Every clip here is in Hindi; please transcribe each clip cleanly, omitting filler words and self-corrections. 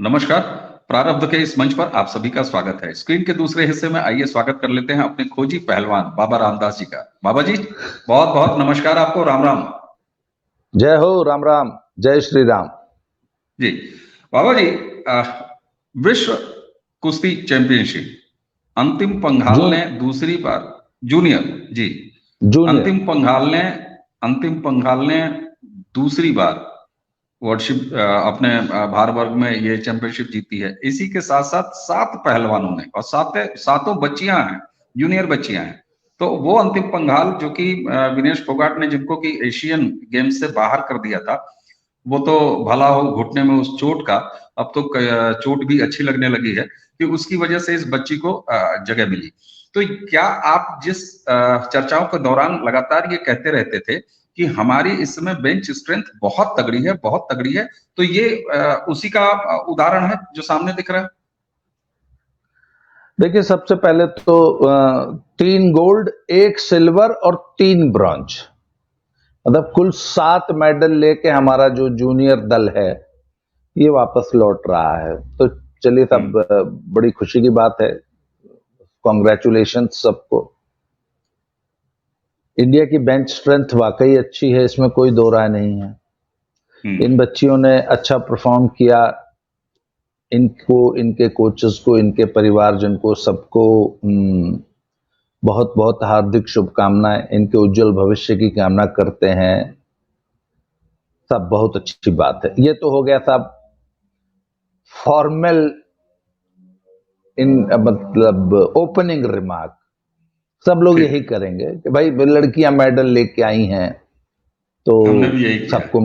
नमस्कार। प्रारब्ध के इस मंच पर आप सभी का स्वागत है। स्क्रीन के दूसरे हिस्से में आइए स्वागत कर लेते हैं अपने खोजी पहलवान बाबा रामदास जी का। बाबा जी, बहुत बहुत नमस्कार आपको। राम राम। जय हो, राम राम, जय श्री राम। जी बाबा जी, विश्व कुश्ती चैंपियनशिप अंतिम पंघाल ने जून दूसरी बार जूनियर जी जूनियर। अंतिम पंघाल ने अंतिम पंघाल ने दूसरी बार वर्ल्डशिप अपने भार वर्ग में ये चैंपियनशिप जीती है। इसी के साथ साथ 7 पहलवानों ने, और सातों बच्चियां हैं, जूनियर बच्चियां हैं। तो वो अंतिम पंघाल जो कि विनेश फोगाट ने, जिनको कि एशियन गेम्स से बाहर कर दिया था, वो तो भला हो घुटने में उस चोट का, अब तो चोट भी अच्छी लगने लगी है कि उसकी वजह से इस बच्ची को जगह मिली। तो क्या आप जिस चर्चाओं के दौरान लगातार ये कहते रहते थे कि हमारी इस समय बेंच स्ट्रेंथ बहुत तगड़ी है, बहुत तगड़ी है, तो ये उसी का उदाहरण है जो सामने दिख रहा है। देखिए, सबसे पहले तो 3 गोल्ड, 1 सिल्वर और 3 ब्रॉन्ज, मतलब कुल 7 मेडल लेके हमारा जो जूनियर दल है ये वापस लौट रहा है। तो चलिए, सब बड़ी खुशी की बात है। कॉन्ग्रेचुलेशन सबको। इंडिया की बेंच स्ट्रेंथ वाकई अच्छी है, इसमें कोई दो राय नहीं है। इन बच्चियों ने अच्छा परफॉर्म किया। इनको, इनके कोचेस को, इनके परिवारजन को, सबको बहुत बहुत हार्दिक शुभकामनाएं। इनके उज्जवल भविष्य की कामना करते हैं। सब बहुत अच्छी बात है। ये तो हो गया सब फॉर्मल, इन मतलब ओपनिंग रिमार्क। सब लोग यही करेंगे कि भाई लड़कियां मेडल लेके आई हैं, तो हमने भी यही किया सबको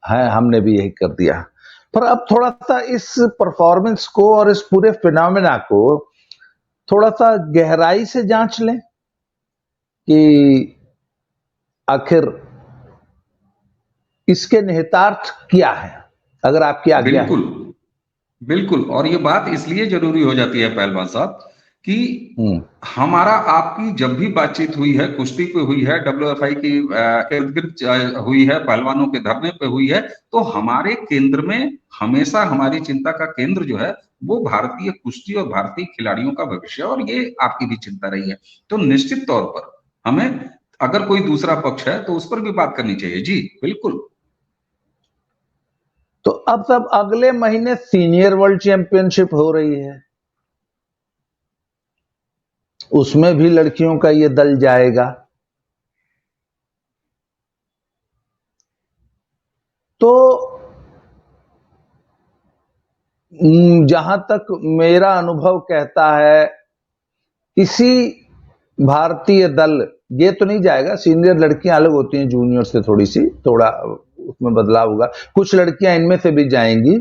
है, हमने भी यही कर दिया। पर अब थोड़ा सा इस परफॉर्मेंस को और इस पूरे फिनोमेना को थोड़ा सा गहराई से जांच लें कि आखिर इसके निहितार्थ क्या है, अगर आपकी आज्ञा है। बिल्कुल बिल्कुल। और ये बात इसलिए जरूरी हो जाती है पहलवान साहब कि हमारा आपकी जब भी बातचीत हुई है, कुश्ती पे हुई है, WFI की इर्द गिर्द हुई है, पहलवानों के धरने पे हुई है, तो हमारे केंद्र में हमेशा, हमारी चिंता का केंद्र जो है वो भारतीय कुश्ती और भारतीय खिलाड़ियों का भविष्य है। और ये आपकी भी चिंता रही है। तो निश्चित तौर पर हमें, अगर कोई दूसरा पक्ष है तो उस पर भी बात करनी चाहिए। जी बिल्कुल। तो अब सब अगले महीने सीनियर वर्ल्ड चैंपियनशिप हो रही है, उसमें भी लड़कियों का ये दल जाएगा। तो जहां तक मेरा अनुभव कहता है, किसी भारतीय दल ये तो नहीं जाएगा। सीनियर लड़कियां अलग होती हैं जूनियर से, थोड़ा उसमें बदलाव होगा। कुछ लड़कियां इनमें से भी जाएंगी।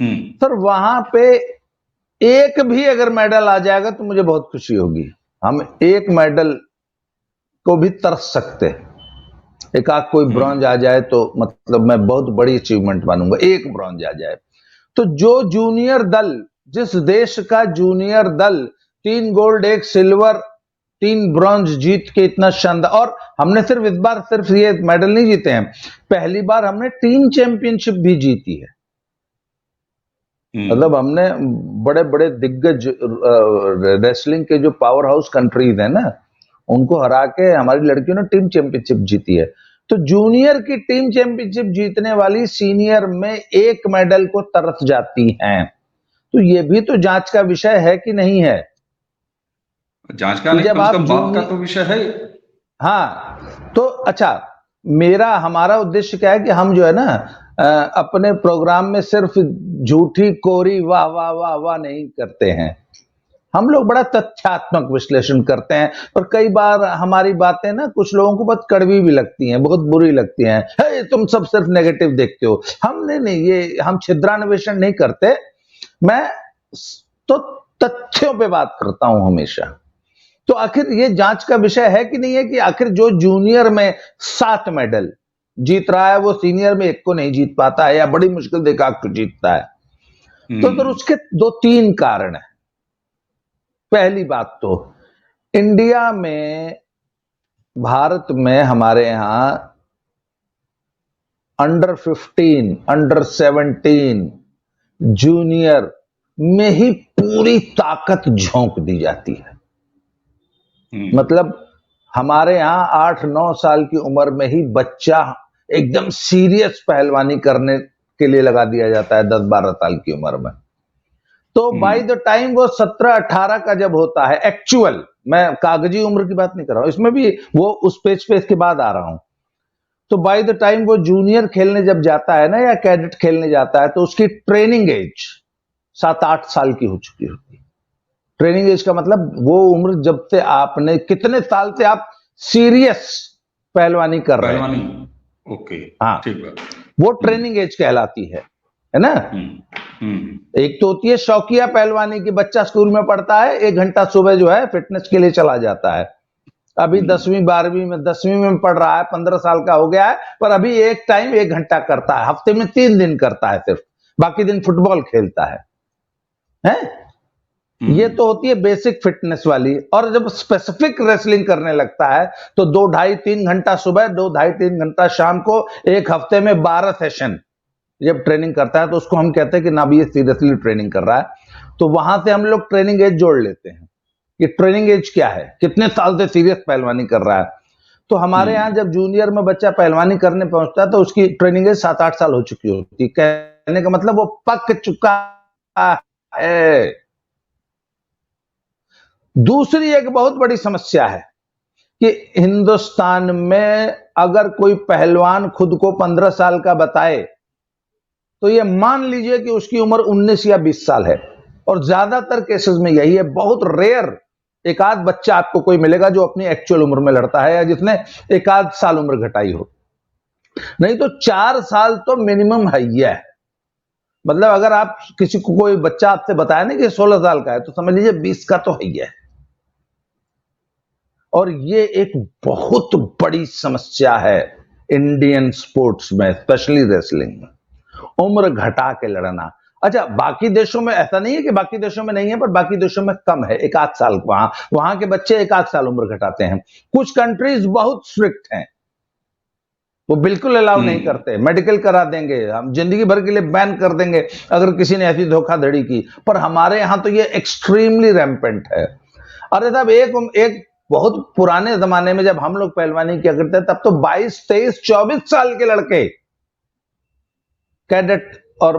सर, वहां पे एक भी अगर मेडल आ जाएगा तो मुझे बहुत खुशी होगी। हम एक मेडल को भी तरस सकते हैं। एक आध कोई ब्रॉन्ज आ जाए तो मतलब मैं बहुत बड़ी अचीवमेंट मानूंगा, एक ब्रॉन्ज आ जाए तो। जो जूनियर दल, जिस देश का जूनियर दल 3 गोल्ड, 1 सिल्वर, 3 ब्रॉन्ज जीत के इतना शानदार, और हमने सिर्फ इस बार सिर्फ ये मेडल नहीं जीते हैं, पहली बार हमने टीम चैंपियनशिप भी जीती है। मतलब हमने बड़े बड़े दिग्गज रेसलिंग के जो पावर हाउस कंट्रीज है ना, उनको हरा के हमारी लड़कियों ने टीम चैंपियनशिप जीती है। तो जूनियर की टीम चैंपियनशिप जीतने वाली सीनियर में एक मेडल को तरस जाती हैं। तो ये भी तो जांच का विषय है कि नहीं है? जांच का नहीं, जब कम से आप कम बात का तो विषय है। हाँ, तो अच्छा, हमारा उद्देश्य क्या है कि हम जो है ना, अपने प्रोग्राम में सिर्फ झूठी कोरी वाह वाह वाह वाह नहीं करते हैं। हम लोग बड़ा तथ्यात्मक विश्लेषण करते हैं। और कई बार हमारी बातें ना कुछ लोगों को बहुत कड़वी भी लगती हैं, बहुत बुरी लगती हैं। हे, तुम सब सिर्फ नेगेटिव देखते हो। हमने नहीं, ये हम छिद्रान्वेषण नहीं करते। मैं तो तथ्यों पे बात करता हूं हमेशा। तो आखिर ये जांच का विषय है कि नहीं है कि आखिर जो जूनियर में 7 मेडल जीत रहा है वो सीनियर में एक को नहीं जीत पाता है, या बड़ी मुश्किल देखा जीतता है। तो फिर उसके 2-3 कारण है। पहली बात तो इंडिया में, भारत में, हमारे यहां अंडर 15, अंडर 17 जूनियर में ही पूरी ताकत झोंक दी जाती है। मतलब हमारे यहाँ 8-9 साल की उम्र में ही बच्चा एकदम सीरियस पहलवानी करने के लिए लगा दिया जाता है 10-12 साल की उम्र में। तो बाय द टाइम वो 17-18 का जब होता है एक्चुअल, मैं कागजी उम्र की बात नहीं कर रहा हूं, इसमें भी वो उस पेज पे इसके बाद आ रहा हूं, तो बाय द टाइम वो जूनियर खेलने जब जाता है ना, या कैडेट खेलने जाता है, तो उसकी ट्रेनिंग एज 7-8 साल की हो चुकी होती है। ट्रेनिंग एज का मतलब वो उम्र जब से आपने कितने साल से आप सीरियस पहलवानी कर रहे हैं। ओके, हाँ, ठीक है, वो ट्रेनिंग एज कहलाती है ना। एक तो होती है शौकिया पहलवानी की, बच्चा स्कूल में पढ़ता है, 1 घंटा सुबह जो है फिटनेस के लिए चला जाता है। अभी 10वीं में पढ़ रहा है, 15 साल का हो गया है, पर अभी एक टाइम 1 घंटा करता है, हफ्ते में 3 दिन करता है सिर्फ, बाकी दिन फुटबॉल खेलता है। ये तो होती है बेसिक फिटनेस वाली। और जब स्पेसिफिक रेसलिंग करने लगता है तो 2-2.5-3 घंटा सुबह, 2-2.5-3 घंटा शाम को, एक हफ्ते में 12 सेशन जब ट्रेनिंग करता है, तो उसको हम कहते हैं कि ना भी ये सीरियसली ट्रेनिंग कर रहा है। तो वहां से हम लोग ट्रेनिंग एज जोड़ लेते हैं कि ट्रेनिंग एज क्या है, कितने साल से सीरियस पहलवानी कर रहा है। तो हमारे यहाँ जब जूनियर में बच्चा पहलवानी करने पहुंचता है तो उसकी ट्रेनिंग एज 7-8 साल हो चुकी होती है। कहने का मतलब वो पक चुका है। दूसरी एक बहुत बड़ी समस्या है कि हिंदुस्तान में अगर कोई पहलवान खुद को 15 साल का बताए तो ये मान लीजिए कि उसकी उम्र 19 या 20 साल है, और ज्यादातर केसेस में यही है। बहुत रेयर एक आध बच्चा आपको कोई मिलेगा जो अपनी एक्चुअल उम्र में लड़ता है या जिसने एक आध साल उम्र घटाई हो, नहीं तो 4 साल तो मिनिमम है ही है। मतलब अगर आप किसी को, कोई बच्चा आपसे बताया ना कि 16 साल का है, तो समझ लीजिए 20 का तो है ही है। और ये एक बहुत बड़ी समस्या है इंडियन स्पोर्ट्स में, स्पेशली रेसलिंग में, उम्र घटा के लड़ना। अच्छा, बाकी देशों में ऐसा नहीं है कि बाकी देशों में नहीं है, पर बाकी देशों में कम है, 1 आध साल। वहां के बच्चे 1 आध साल उम्र घटाते हैं। कुछ कंट्रीज बहुत स्ट्रिक्ट हैं, वो बिल्कुल अलाउ नहीं करते, मेडिकल करा देंगे, हम जिंदगी भर के लिए बैन कर देंगे अगर किसी ने ऐसी धोखाधड़ी की। पर हमारे यहां तो ये एक्सट्रीमली रैम्पेंट है। अरे साहब, एक बहुत पुराने जमाने में जब हम लोग पहलवानी किया करते तब तो 22, 23, 24 साल के लड़के कैडेट और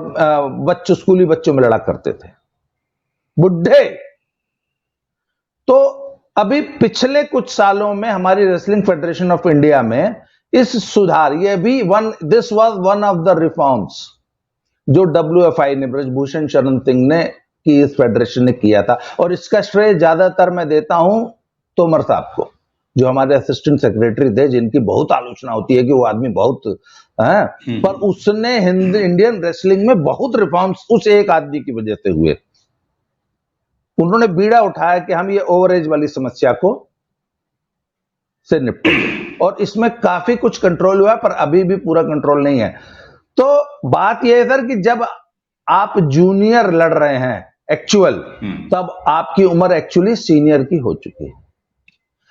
बच्चों, स्कूली बच्चों में लड़ा करते थे, बुढ़े। तो अभी पिछले कुछ सालों में हमारी रेसलिंग फेडरेशन ऑफ इंडिया में इस सुधार, ये भी this was one of the reforms जो WFI ने, ब्रजभूषण शरण सिंह ने की, इस फेडरेशन ने किया था। और इसका श्रेय ज्यादातर मैं देता हूं तोमर साहब को, जो हमारे असिस्टेंट सेक्रेटरी थे, जिनकी बहुत आलोचना होती है कि वो आदमी बहुत है, पर उसने इंडियन रेसलिंग में बहुत रिफॉर्म्स उस एक आदमी की वजह से हुए। उन्होंने बीड़ा उठाया कि हम ये ओवरेज वाली समस्या को से निपटेंगे, और इसमें काफी कुछ कंट्रोल हुआ, पर अभी भी पूरा कंट्रोल नहीं है। तो बात यह है सर कि जब आप जूनियर लड़ रहे हैं एक्चुअल, तब आपकी उम्र एक्चुअली सीनियर की हो चुकी है।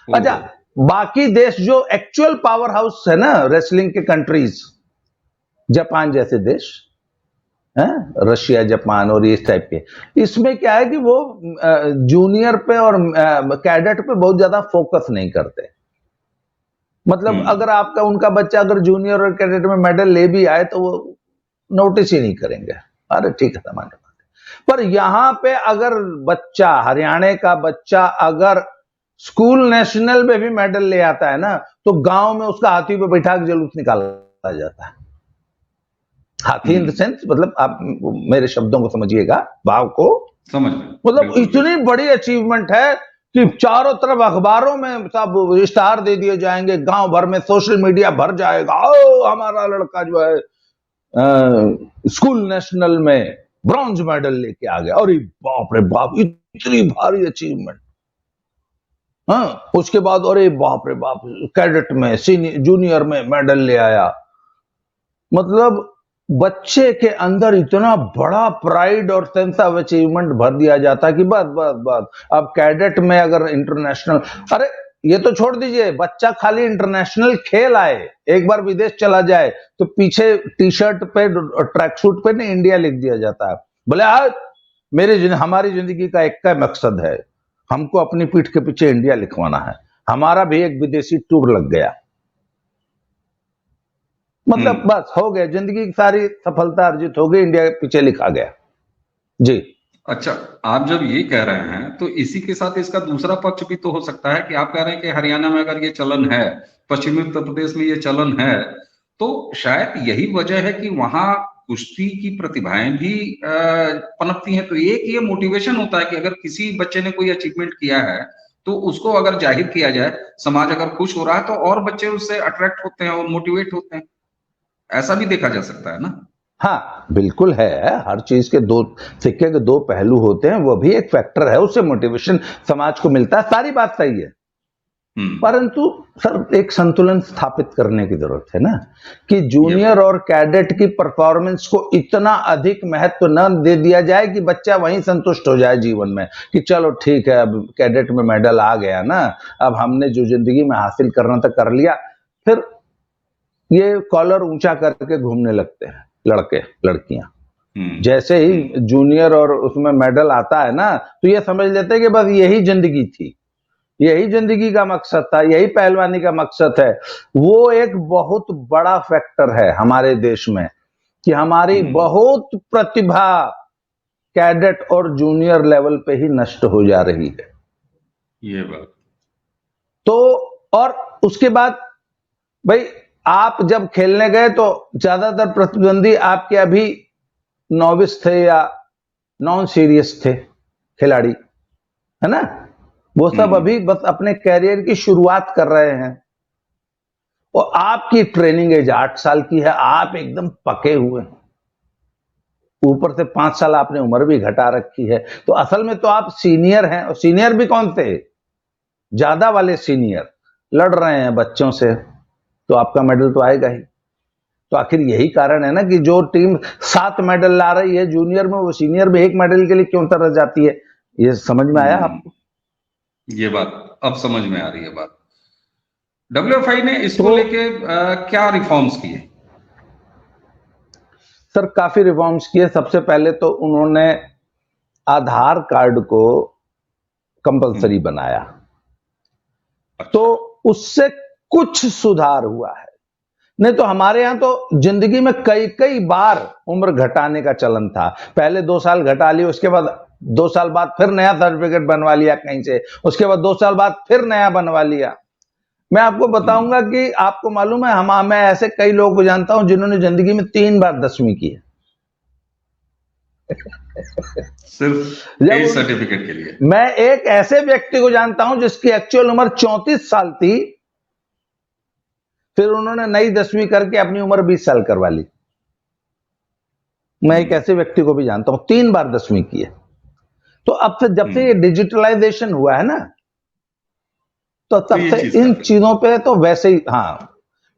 अच्छा, बाकी देश जो एक्चुअल पावर हाउस है ना रेसलिंग के कंट्रीज, जापान जैसे देश हैं, रशिया, जापान और इस टाइप के, इसमें क्या है कि वो जूनियर पे और कैडेट पे बहुत ज्यादा फोकस नहीं करते। मतलब अगर आपका, उनका बच्चा अगर जूनियर और कैडेट में मेडल ले भी आए तो वो नोटिस ही नहीं करेंगे, अरे ठीक है, सामान्य बात है। पर यहां पे अगर बच्चा, हरियाणा का बच्चा अगर स्कूल नेशनल में भी मेडल ले आता है ना, तो गांव में उसका हाथी पे बैठा के जुलूस निकाला जाता है। हाथी इन द सेंस, मतलब आप मेरे शब्दों को समझिएगा, भाव को समझ, मतलब इतनी बड़ी अचीवमेंट है कि चारों तरफ अखबारों में सब इश्तहार दे दिए जाएंगे, गांव भर में सोशल मीडिया भर जाएगा, ओ हमारा लड़का जो है स्कूल नेशनल में ब्रॉन्ज मेडल लेके आ गया। अरे बाप रे बाप, इतनी भारी अचीवमेंट। हाँ, उसके बाद अरे बाप रे बाप, कैडेट में, सीनियर, जूनियर में मेडल ले आया। मतलब बच्चे के अंदर इतना बड़ा प्राइड और सेंस ऑफ अचीवमेंट भर दिया जाता है कि बस बस बस, अब कैडेट में अगर इंटरनेशनल, अरे ये तो छोड़ दीजिए, बच्चा खाली इंटरनेशनल खेल आए, एक बार विदेश चला जाए तो पीछे टी शर्ट पे, ट्रैक सूट पे ना इंडिया लिख दिया जाता है। बोले आज हमारी जिंदगी का एक का मकसद है, हमको अपनी पीठ के पीछे इंडिया लिखवाना है। हमारा भी एक विदेशी टूर लग गया, मतलब बस हो गया, जिंदगी की सारी सफलता अर्जित हो गई, इंडिया के पीछे लिखा गया जी। अच्छा, आप जब ये कह रहे हैं तो इसी के साथ इसका दूसरा पक्ष भी तो हो सकता है कि आप कह रहे हैं कि हरियाणा में अगर ये चलन है, पश्चिमी उत्तर प्रदेश में ये चलन है, तो शायद यही वजह है कि वहां कुश्ती की प्रतिभाएं भी पनपती हैं। तो एक ये मोटिवेशन होता है कि अगर किसी बच्चे ने कोई अचीवमेंट किया है तो उसको अगर जाहिर किया जाए, समाज अगर खुश हो रहा है तो और बच्चे उससे अट्रैक्ट होते हैं और मोटिवेट होते हैं। ऐसा भी देखा जा सकता है ना? हाँ बिल्कुल है, हर चीज के दो सिक्के के दो पहलू होते हैं, वो भी एक फैक्टर है, उससे मोटिवेशन समाज को मिलता है, सारी बात सही है। परंतु सर एक संतुलन स्थापित करने की जरूरत है ना, कि जूनियर और कैडेट की परफॉर्मेंस को इतना अधिक महत्व न दे दिया जाए कि बच्चा वहीं संतुष्ट हो जाए जीवन में, कि चलो ठीक है अब कैडेट में मेडल आ गया ना, अब हमने जो जिंदगी में हासिल करना था कर लिया। फिर ये कॉलर ऊंचा करके घूमने लगते हैं लड़के लड़कियां, जैसे ही जूनियर और उसमें मेडल आता है ना, तो ये समझ लेते हैं कि बस यही जिंदगी थी, यही जिंदगी का मकसद था, यही पहलवानी का मकसद है। वो एक बहुत बड़ा फैक्टर है हमारे देश में कि हमारी बहुत प्रतिभा कैडेट और जूनियर लेवल पे ही नष्ट हो जा रही है। ये बात तो और उसके बाद भाई आप जब खेलने गए तो ज्यादातर प्रतिद्वंदी आपके अभी नॉविस थे या नॉन सीरियस थे खिलाड़ी, है ना, वो सब अभी बस अपने कैरियर की शुरुआत कर रहे हैं, और आपकी ट्रेनिंग एज 8 साल की है, आप एकदम पके हुए हैं, ऊपर से 5 साल आपने उम्र भी घटा रखी है, तो असल में तो आप सीनियर हैं, और सीनियर भी कौन से, ज्यादा वाले सीनियर लड़ रहे हैं बच्चों से, तो आपका मेडल तो आएगा ही। तो आखिर यही कारण है ना कि जो टीम 7 मेडल ला रही है जूनियर में, वो सीनियर में 1 मेडल के लिए क्यों तरस जाती है। ये समझ में आया आपको? ये बात अब समझ में आ रही है बात। डब्ल्यूएफआई ने इसको लेके क्या रिफॉर्म्स किए? सर काफी रिफॉर्म्स किए। सबसे पहले तो उन्होंने आधार कार्ड को कंपलसरी बनाया, तो उससे कुछ सुधार हुआ है। नहीं तो हमारे यहां तो जिंदगी में कई कई बार उम्र घटाने का चलन था। पहले 2 साल घटा लिया, उसके बाद 2 साल बाद फिर नया सर्टिफिकेट बनवा लिया कहीं से, उसके बाद 2 साल बाद फिर नया बनवा लिया। मैं आपको बताऊंगा कि आपको मालूम है, मैं ऐसे कई लोगों को जानता हूं जिन्होंने जिंदगी में 3 बार 10वीं की है सिर्फ एज सर्टिफिकेट के लिए। मैं एक ऐसे व्यक्ति को जानता हूं जिसकी एक्चुअल उम्र 34 साल थी, फिर उन्होंने नई 10वीं करके अपनी उम्र 20 साल करवा ली। मैं एक ऐसे व्यक्ति को भी जानता हूं 3 बार 10वीं की है। तो अब से जब से ये डिजिटलाइजेशन हुआ है ना, तो तब से इन चीजों पे तो वैसे ही, हाँ,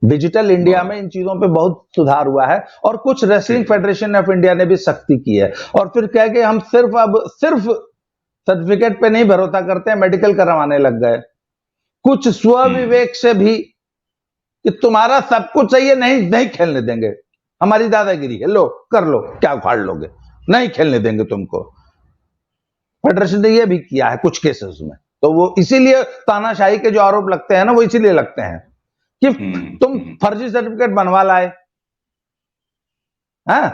डिजिटल इंडिया में इन चीजों पे बहुत सुधार हुआ है। और कुछ रेसलिंग फेडरेशन ऑफ इंडिया ने भी सख्ती की है, और फिर कह के हम अब सिर्फ सर्टिफिकेट पे नहीं भरोसा करते हैं, मेडिकल करवाने लग गए। कुछ स्वविवेक से भी कि तुम्हारा सब कुछ चाहिए, नहीं खेलने देंगे, हमारी दादागिरी है, लो कर लो, क्या उखाड़ लोगे, नहीं खेलने देंगे तुमको। फेडरेशन ने यह भी किया है कुछ केसेस में। तो वो इसीलिए तानाशाही के जो आरोप लगते हैं ना, वो इसीलिए लगते हैं कि तुम फर्जी सर्टिफिकेट बनवा लाए, हाँ,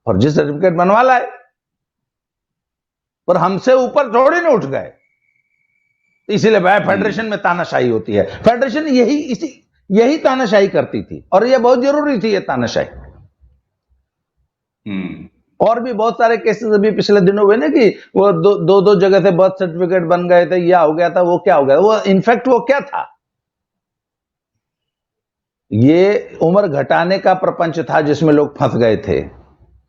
फर्जी सर्टिफिकेट बनवा लाए, पर हमसे ऊपर थोड़ी ना उठ गए। इसीलिए फेडरेशन में तानाशाही होती है। फेडरेशन यही तानाशाही करती थी, और यह बहुत जरूरी थी, ये तानाशाही। और भी बहुत सारे केसेस अभी पिछले दिनों हुए ना, कि वो दो जगह से बर्थ सर्टिफिकेट बन गए थे, या हो गया था, वो क्या हो गया, वो इनफैक्ट वो क्या था, ये उम्र घटाने का प्रपंच था जिसमें लोग फंस गए थे।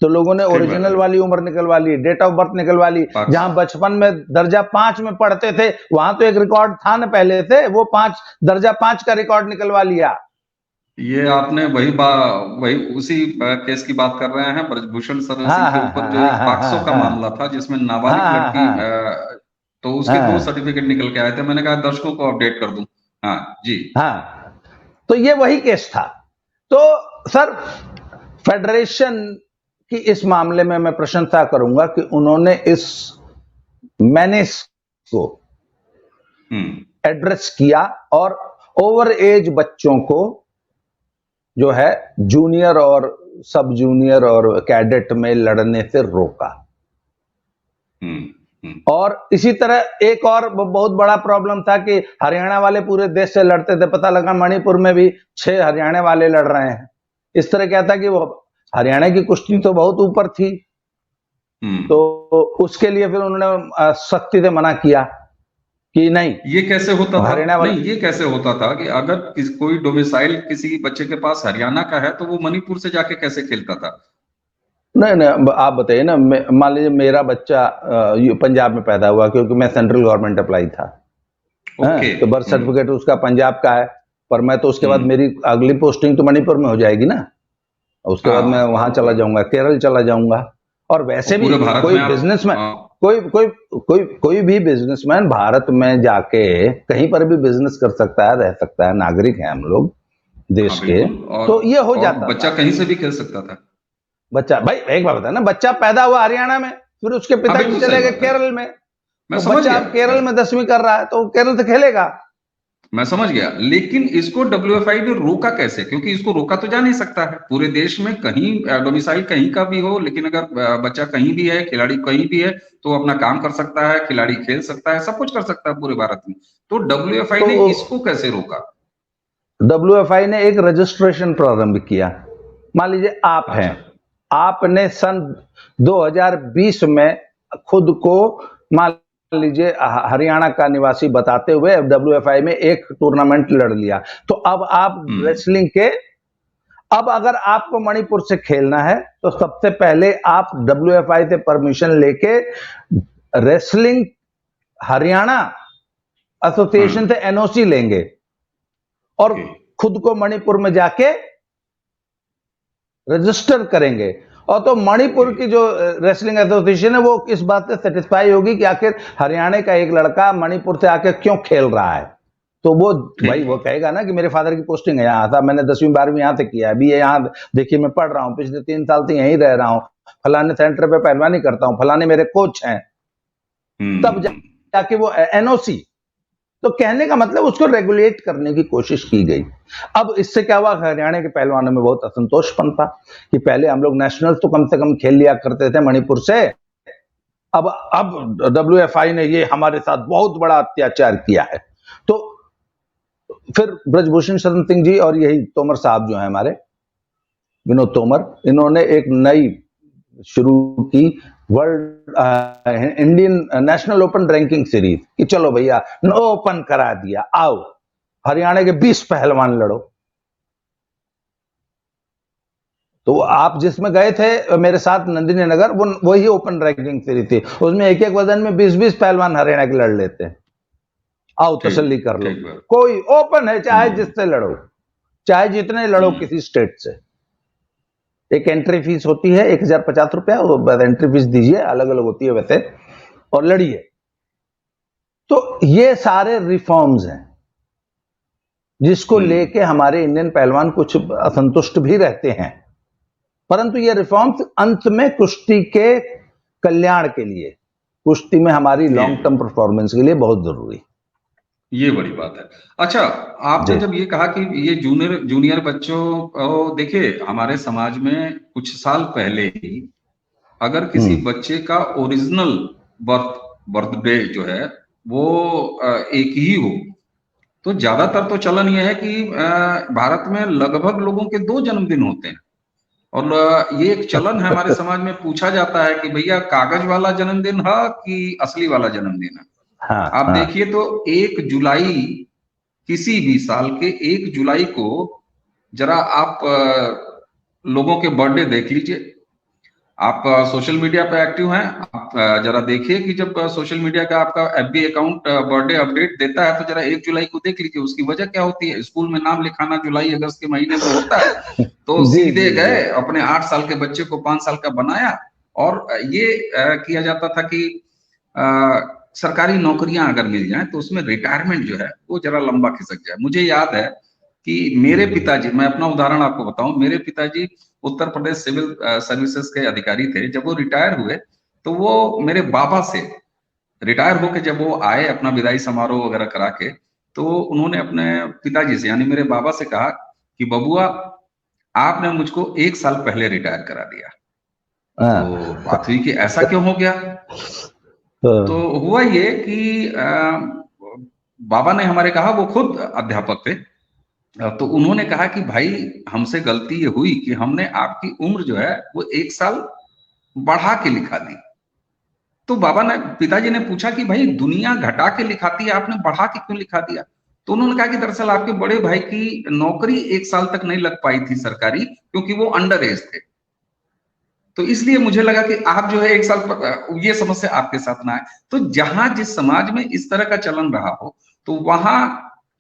तो लोगों ने ओरिजिनल वाली उम्र निकलवा ली, डेट ऑफ बर्थ निकलवा ली। जहां बचपन में दर्जा 5 में पढ़ते थे, वहां तो एक रिकॉर्ड था ना पहले से, वो दर्जा 5 का रिकॉर्ड निकलवा लिया। ये आपने वही उसी केस की बात कर रहे हैं, ब्रजभूषण शरण सिंह के ऊपर जो पॉक्सो का मामला था, जिसमें नाबालिग लड़की, तो उसके 2 सर्टिफिकेट निकल के आए थे। मैंने कहा दर्शकों को अपडेट कर दूं। हाँ जी, हाँ, तो ये वही केस था। तो सर फेडरेशन कि इस मामले में मैं प्रशंसा करूंगा कि उन्होंने इस मेनेस को एड्रेस किया और ओवर एज बच्चों को जो है जूनियर और सब जूनियर और कैडेट में लड़ने से रोका। और इसी तरह एक और बहुत बड़ा प्रॉब्लम था कि हरियाणा वाले पूरे देश से लड़ते थे, पता लगा मणिपुर में भी 6 हरियाणा वाले लड़ रहे हैं। इस तरह क्या था कि वो हरियाणा की कुश्ती तो बहुत ऊपर थी, तो उसके लिए फिर उन्होंने सख्ती से मना किया कि नहीं। ये कैसे होता था? हरियाणा नहीं, ये कैसे होता था कि अगर कोई डोमिसाइल किसी बच्चे के पास हरियाणा का है तो वो मणिपुर से जाके कैसे खेलता था? नहीं, आप बताइए ना, मान लीजिए मेरा बच्चा पंजाब में पैदा हुआ क्योंकि मैं सेंट्रल गवर्नमेंट अप्लाई था, तो बर्थ सर्टिफिकेट उसका पंजाब का है, पर मैं तो उसके बाद मेरी अगली पोस्टिंग तो मणिपुर में हो जाएगी ना, उसके बाद मैं वहां चला जाऊंगा, केरल चला जाऊंगा। और वैसे भी कोई बिजनेसमैन, कोई भी बिजनेसमैन भारत में जाके कहीं पर भी बिजनेस कर सकता है, रह सकता है, नागरिक हैं हम लोग देश के, तो ये हो जाता। बच्चा कहीं से भी खेल सकता था। बच्चा, भाई एक बात बता ना, बच्चा पैदा हुआ हरियाणा में, फिर उसके पिताजी चले गए केरल में, तो बच्चा केरल में 10वीं कर रहा है तो केरल से खेलेगा। मैं समझ गया, लेकिन इसको WFI ने रोका कैसे? क्योंकि इसको रोका तो जा नहीं सकता है, पूरे देश में कहीं डोमिसाइल कहीं का भी हो, लेकिन अगर बच्चा कहीं भी है, खिलाड़ी कहीं भी है, तो अपना काम कर सकता है, खिलाड़ी खेल सकता है, सब कुछ कर सकता है पूरे भारत में। तो WFI ने इसको कैसे रोका? WFI ने एक रजिस्ट्रेशन प्रारंभ किया। मान लीजिए आप हैं, आपने सन 2020 में खुद को मान लीजिए हरियाणा का निवासी बताते हुए WFI में एक टूर्नामेंट लड़ लिया, तो अब आप रेसलिंग के, अब अगर आपको मणिपुर से खेलना है तो सबसे पहले आप WFI से परमिशन लेके रेसलिंग हरियाणा एसोसिएशन से NOC लेंगे और खुद को मणिपुर में जाके रजिस्टर करेंगे। और तो मणिपुर की जो रेसलिंग एसोसिएशन है वो इस बात से सेटिस्फाई होगी कि आखिर हरियाणा का एक लड़का मणिपुर से आके क्यों खेल रहा है, तो वो भाई वो कहेगा ना कि मेरे फादर की पोस्टिंग है यहाँ था, मैंने 10वीं 12वीं यहाँ से किया है, BA यहाँ देखिए मैं पढ़ रहा हूँ, पिछले 3 साल से यहीं रह रहा हूँ, फलाने सेंटर पे पहलवानी करता हूँ, फलाने मेरे कोच हैं, तब जाके वो NOC। तो कहने का मतलब उसको रेगुलेट करने की कोशिश की गई। अब इससे क्या हुआ, हरियाणा के पहलवानों में बहुत असंतोषपन था कि पहले हम लोग नेशनल तो कम से कम खेल लिया करते थे मणिपुर से, अब WFI ने ये हमारे साथ बहुत बड़ा अत्याचार किया है। तो फिर ब्रजभूषण शरण सिंह जी और यही तोमर साहब जो है हमारे विनोद तोमर, इन्होंने एक नई शुरू की world Indian national open ranking series कि चलो भैया ओपन करा दिया, आओ हरियाणा के 20 पहलवान लड़ो। तो आप जिसमें गए थे मेरे साथ नंदिनी नगर, वो वही ओपन रैंकिंग सीरीज थी, उसमें एक एक वजन में 20-20 पहलवान हरियाणा के लड़ लेते हैं। आओ तसल्ली कर लो, कोई ओपन है, चाहे जिससे लड़ो, चाहे जितने लड़ो किसी स्टेट से। एक एंट्री फीस होती है 1050 रुपया, वो एंट्री फीस दीजिए, अलग अलग होती है वैसे, और लड़िए। तो ये सारे रिफॉर्म्स हैं जिसको लेके हमारे इंडियन पहलवान कुछ असंतुष्ट भी रहते हैं, परंतु ये रिफॉर्म्स अंत में कुश्ती के कल्याण के लिए, कुश्ती में हमारी लॉन्ग टर्म परफॉर्मेंस के लिए बहुत जरूरी। ये बड़ी बात है। अच्छा, आपने जब ये कहा कि ये जूनियर बच्चों, देखिए हमारे समाज में कुछ साल पहले ही अगर किसी बच्चे का ओरिजिनल बर्थडे जो है वो एक ही हो, तो ज्यादातर तो चलन ये है कि भारत में लगभग लोगों के 2 जन्मदिन होते हैं, और ये एक चलन है हमारे समाज में, पूछा जाता है कि भैया कागज वाला जन्मदिन है कि असली वाला जन्मदिन है। आप देखिए तो 1 जुलाई, किसी भी साल के 1 जुलाई को जरा आप लोगों के बर्थडे देख लीजिए। आप सोशल मीडिया पे एक्टिव हैं, आप जरा देखिए कि जब सोशल मीडिया का आपका FB अकाउंट बर्थडे अपडेट देता है तो जरा 1 जुलाई को देख लीजिए, उसकी वजह क्या होती है। स्कूल में नाम लिखाना जुलाई अगस्त के महीने में होता है, तो सीधे गए अपने 8 साल के बच्चे को 5 साल का बनाया, और ये किया जाता था कि सरकारी नौकरियां अगर मिल जाएं तो उसमें रिटायरमेंट जो है वो जरा लंबा खिसक जाए। मुझे याद है कि मेरे पिताजी, मैं अपना उदाहरण आपको बताऊं, मेरे पिताजी उत्तर प्रदेश सिविल सर्विसेज के अधिकारी थे। जब वो रिटायर हुए तो वो मेरे बाबा से, रिटायर होके जब वो आए अपना विदाई समारोह वगैरह करा के, तो उन्होंने अपने पिताजी से यानी मेरे बाबा से कहा कि बबुआ, आपने मुझको 1 साल पहले रिटायर करा दिया। तो हाँ। बात हुई कि ऐसा क्यों हो गया? तो हुआ ये कि बाबा ने हमारे कहा, वो खुद अध्यापक थे, तो उन्होंने कहा कि भाई हमसे गलती ये हुई कि हमने आपकी उम्र जो है वो 1 साल बढ़ा के लिखा दी। तो पिताजी ने पूछा कि भाई दुनिया घटा के लिखाती है, आपने बढ़ा के क्यों लिखा दिया? तो उन्होंने कहा कि दरअसल आपके बड़े भाई की नौकरी 1 साल तक नहीं लग पाई थी सरकारी, क्योंकि वो अंडर एज थे। तो इसलिए मुझे लगा कि आप जो है 1 साल ये समस्या आपके साथ ना आए। तो जहां जिस समाज में इस तरह का चलन रहा हो, तो वहां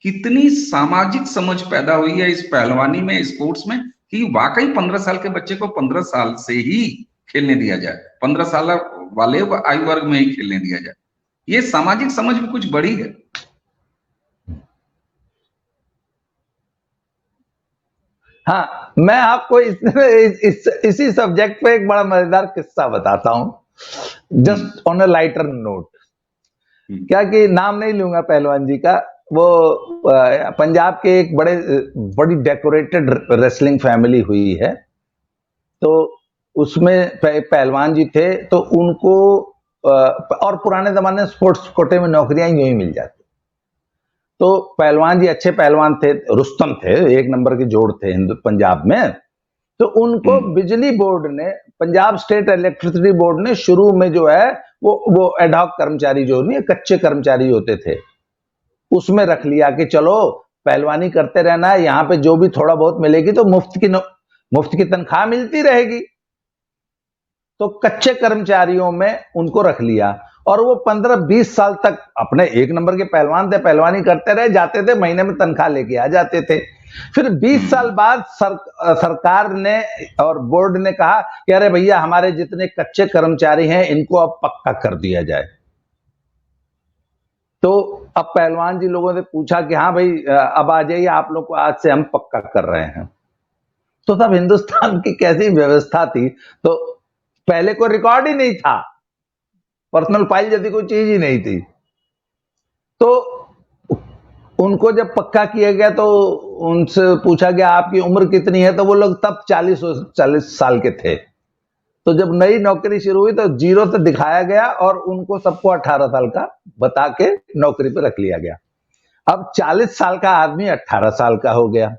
कितनी सामाजिक समझ पैदा हुई है इस पहलवानी में, स्पोर्ट्स में, कि वाकई 15 साल के बच्चे को 15 साल से ही खेलने दिया जाए, 15 साल वाले आयु वर्ग में ही खेलने दिया जाए। ये सामाजिक समझ भी कुछ बड़ी है। हाँ, मैं आपको इसी सब्जेक्ट पे एक बड़ा मजेदार किस्सा बताता हूं, just on a lighter note. क्या कि नाम नहीं लूंगा पहलवान जी का, वो पंजाब के एक बड़ी डेकोरेटेड रेसलिंग फैमिली हुई है। तो उसमें पहलवान जी थे, तो उनको और पुराने जमाने में स्पोर्ट्स कोटे में नौकरियां यूं ही मिल जाती। तो पहलवान जी अच्छे पहलवान थे, रुस्तम थे, 1 नंबर के जोड़ थे पंजाब में। तो उनको बिजली बोर्ड ने, पंजाब स्टेट इलेक्ट्रिसिटी बोर्ड ने शुरू में जो है वो एडहॉक कर्मचारी, जो नहीं कच्चे कर्मचारी होते थे, उसमें रख लिया कि चलो पहलवानी करते रहना है, यहां पे जो भी थोड़ा बहुत मिलेगी तो मुफ्त की तनख्वाह मिलती रहेगी। तो कच्चे कर्मचारियों में उनको रख लिया, और वो 15-20 साल तक अपने 1 नंबर के पहलवान थे, पहलवानी करते रहे, जाते थे, महीने में तनख्वाह लेके आ जाते थे। फिर 20 साल बाद सरकार ने और बोर्ड ने कहा कि अरे भैया, हमारे जितने कच्चे कर्मचारी हैं इनको अब पक्का कर दिया जाए। तो अब पहलवान जी लोगों ने पूछा कि हाँ भाई, अब आ जाइए, आप लोग को आज से हम पक्का कर रहे हैं। तो तब हिंदुस्तान की कैसी व्यवस्था थी, तो पहले कोई रिकॉर्ड ही नहीं था, पर्सनल फाइल जैसी कोई चीज ही नहीं थी। तो उनको जब पक्का किया गया तो उनसे पूछा गया आपकी उम्र कितनी है, तो वो लोग तब 40 साल के थे। तो जब नई नौकरी शुरू हुई तो 0 से दिखाया गया और उनको सबको 18 साल का बता के नौकरी पे रख लिया गया। अब 40 साल का आदमी 18 साल का हो गया।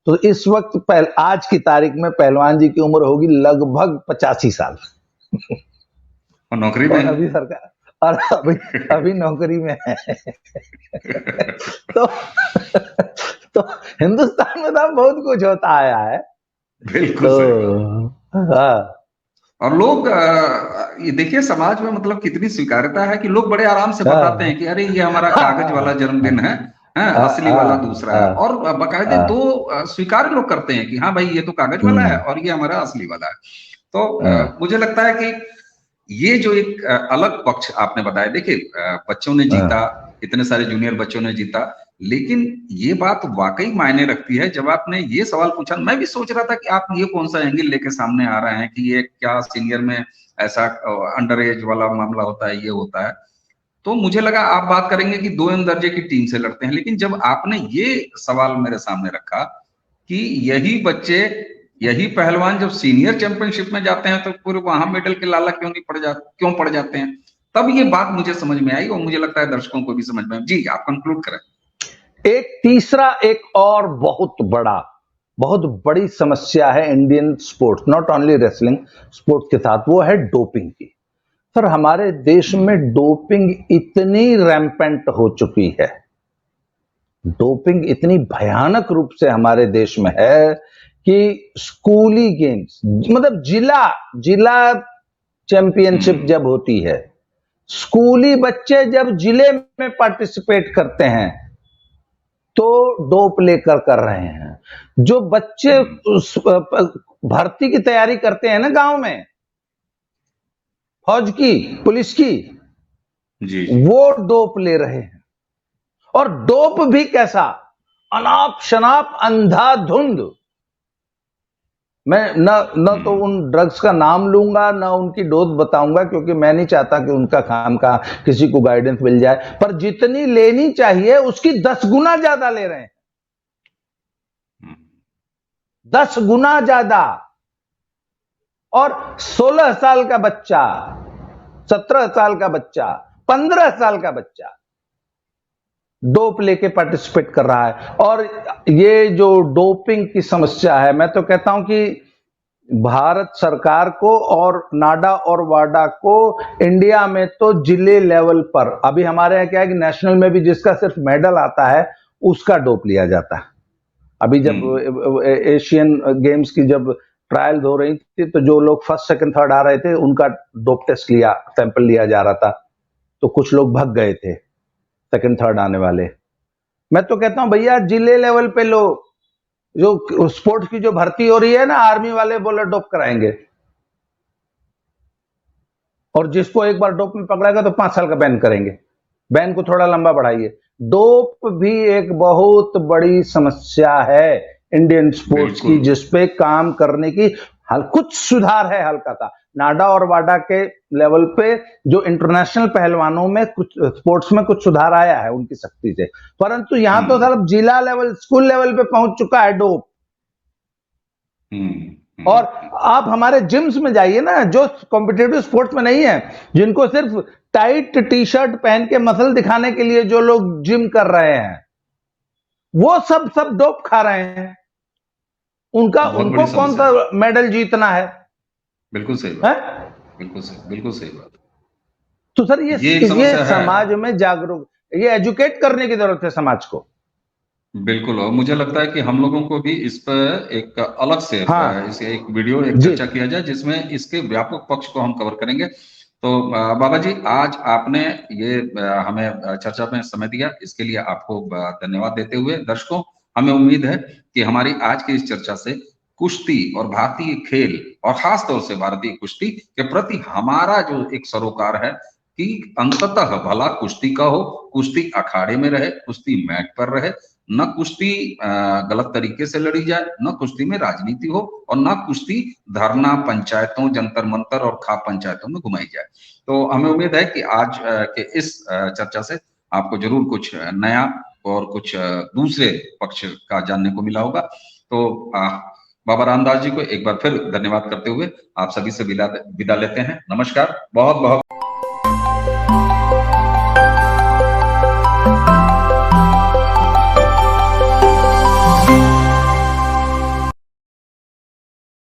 तो इस वक्त आज की तारीख में पहलवान जी की उम्र होगी लगभग 85 साल। और नौकरी में, और अभी सरकार, और अभी नौकरी में है। तो तो हिंदुस्तान में तो बहुत कुछ होता आया है। बिल्कुल तो सही। हाँ, और लोग ये देखिए समाज में मतलब कितनी स्वीकार्यता है कि लोग बड़े आराम से बताते हैं कि अरे ये हमारा कागज वाला जन्मदिन है, असली वाला दूसरा है। और बाकायदे स्वीकार लोग करते हैं कि हाँ भाई ये तो कागज वाला है और ये हमारा असली वाला है। तो मुझे लगता है कि ये जो एक अलग पक्ष आपने बताया, देखिए बच्चों ने जीता, इतने सारे जूनियर बच्चों ने जीता, लेकिन ये बात वाकई मायने रखती है। जब आपने ये सवाल पूछा, मैं भी सोच रहा था कि आप ये कौन सा एंगल लेके सामने आ रहे हैं कि ये क्या सीनियर में ऐसा अंडर एज वाला मामला होता है, ये होता है। तो मुझे लगा आप बात करेंगे कि 2 दर्जे की टीम से लड़ते हैं, लेकिन जब आपने ये सवाल मेरे सामने रखा कि यही बच्चे, यही पहलवान जब सीनियर चैंपियनशिप में जाते हैं तो पूरे वहां मेडल के लाला क्यों पड़ जाते हैं, तब ये बात मुझे समझ में आई और मुझे लगता है दर्शकों को भी समझ में आई। जी आप कंक्लूड करें। एक तीसरा, एक और बहुत बड़ी समस्या है Indian sports, not only wrestling sports के साथ, वो है डोपिंग की। सर, हमारे देश में डोपिंग इतनी रैम्पेंट हो चुकी है, डोपिंग इतनी भयानक रूप से हमारे देश में है कि स्कूली गेम्स, मतलब जिला चैंपियनशिप जब होती है, स्कूली बच्चे जब जिले में पार्टिसिपेट करते हैं तो डोप लेकर कर रहे हैं। जो बच्चे भर्ती की तैयारी करते हैं ना गांव में, फौज की, पुलिस की, जी। वो डोप ले रहे हैं। और डोप भी कैसा, अनाप शनाप अंधाधुंध। मैं न तो उन ड्रग्स का नाम लूंगा, न उनकी डोज बताऊंगा, क्योंकि मैं नहीं चाहता कि उनका खामखा किसी को गाइडेंस मिल जाए, पर जितनी लेनी चाहिए उसकी 10 गुना ज्यादा ले रहे हैं, 10 गुना ज्यादा। और 16 साल का बच्चा, 17 साल का बच्चा, 15 साल का बच्चा डोप लेके पार्टिसिपेट कर रहा है। और ये जो डोपिंग की समस्या है, मैं तो कहता हूं कि भारत सरकार को और नाडा और वाडा को इंडिया में तो जिले लेवल पर, अभी हमारे यहाँ क्या है कि नेशनल में भी जिसका सिर्फ मेडल आता है उसका डोप लिया जाता है। अभी जब एशियन गेम्स की जब ट्रायल हो रही थी, तो जो लोग फर्स्ट सेकंड थर्ड आ रहे थे उनका डोप टेस्ट लिया, सैंपल लिया जा रहा था, तो कुछ लोग भाग गए थे सेकंड थर्ड आने वाले। मैं तो कहता हूं भैया जिले लेवल पे लो, जो स्पोर्ट्स की जो भर्ती हो रही है ना, आर्मी वाले बोले डोप कराएंगे, और जिसको एक बार डोप में पकड़ाएगा तो 5 साल का बैन करेंगे, बैन को थोड़ा लंबा बढ़ाइए। डोप भी एक बहुत बड़ी समस्या है इंडियन स्पोर्ट्स की, जिसपे काम करने की कुछ सुधार है हल्का सा। नाडा और वाडा के लेवल पे जो इंटरनेशनल पहलवानों में कुछ स्पोर्ट्स में कुछ सुधार आया है उनकी शक्ति से, परंतु यहां तो सिर्फ जिला लेवल, स्कूल लेवल पे पहुंच चुका है डोप। और आप हमारे जिम्स में जाइए ना, जो कॉम्पिटिटिव स्पोर्ट्स में नहीं है, जिनको सिर्फ टाइट टी शर्ट पहन के मसल दिखाने के लिए जो लोग जिम कर रहे हैं, वो सब डोप खा रहे हैं। उनको कौन सा मेडल जीतना है? बिल्कुल सही बात, बिल्कुल सही बात। तो सर ये समाज में जागरूक, ये एजुकेट करने की जरूरत है समाज को। बिल्कुल, और मुझे लगता है कि हम लोगों को भी इस पर एक अलग से इसे एक वीडियो, एक चर्चा किया जाए, जिसमें इसके व्यापक पक्ष को हम कवर करेंगे। तो बाबा जी, आज आपने ये हमें चर्चा में समय दिया, इसके लिए आपको धन्यवाद देते हुए दर्शकों, हमें उम्मीद है कि हमारी आज की इस चर्चा से कुश्ती और भारतीय खेल और खास तौर से भारतीय कुश्ती के प्रति हमारा जो एक सरोकार है कि अंततः भला कुश्ती का हो, कुश्ती अखाड़े में रहे, कुश्ती मैट पर रहे, न कुश्ती गलत तरीके से लड़ी जाए, न कुश्ती में राजनीति हो, और न कुश्ती धरना पंचायतों, जंतर मंतर और खाप पंचायतों में घुमाई जाए। तो हमें उम्मीद है कि आज के इस चर्चा से आपको जरूर कुछ नया और कुछ दूसरे पक्ष का जानने को मिला होगा। तो बाबा रामदास जी को एक बार फिर धन्यवाद करते हुए आप सभी से विदा लेते हैं। नमस्कार, बहुत बहुत।